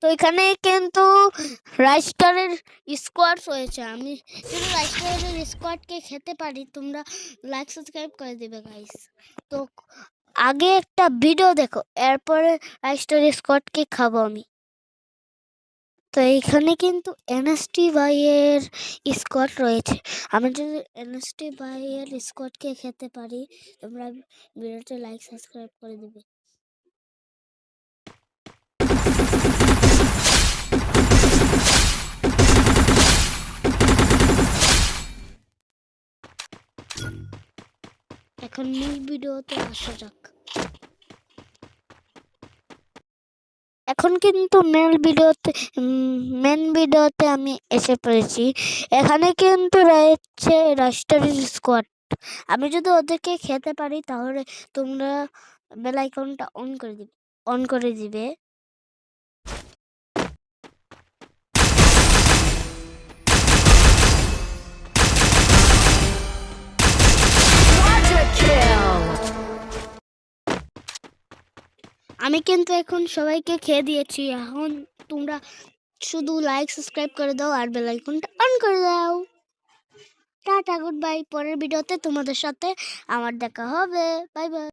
তো এখানে কিন্তু রাইস্টারের স্কোয়াড রয়েছে। আমি যদি রাইস্টারের স্কোয়াডকে খেতে পারি, তোমরা লাইক সাবস্ক্রাইব করে দিবে গাইস। তো আগে একটা ভিডিও দেখো, এরপরে রাইস্টারের স্কোয়াডকে খাবো আমি। তো এইখানে কিন্তু এনএসটি ভাইয়ের স্কোয়াড রয়েছে। আমি যদি এনএসটি ভাইয়ের স্কোয়াডকে খেতে পারি, তোমরা ভিডিওতে লাইক সাবস্ক্রাইব করে দিবে। এখন মূল ভিডিওতে আসা যাক। এখন কিন্তু মেন ভিডিওতে আমি এসে পড়েছি। এখানে কিন্তু রয়েছে রাস্টারের স্কোয়াড। আমি যদি ওদেরকে খেতে পারি, তাহলে তোমরা বেল আইকনটা অন করে দিবে। আমি কিন্তু এখন সবাইকে খেয়ে দিয়েছি। এখন তোমরা শুধু লাইক সাবস্ক্রাইব করে দাও আর বেল আইকনটা অন করে দাও। Tata, good bye. পরের ভিডিওতে তোমাদের সাথে আমার দেখা হবে। Bye bye.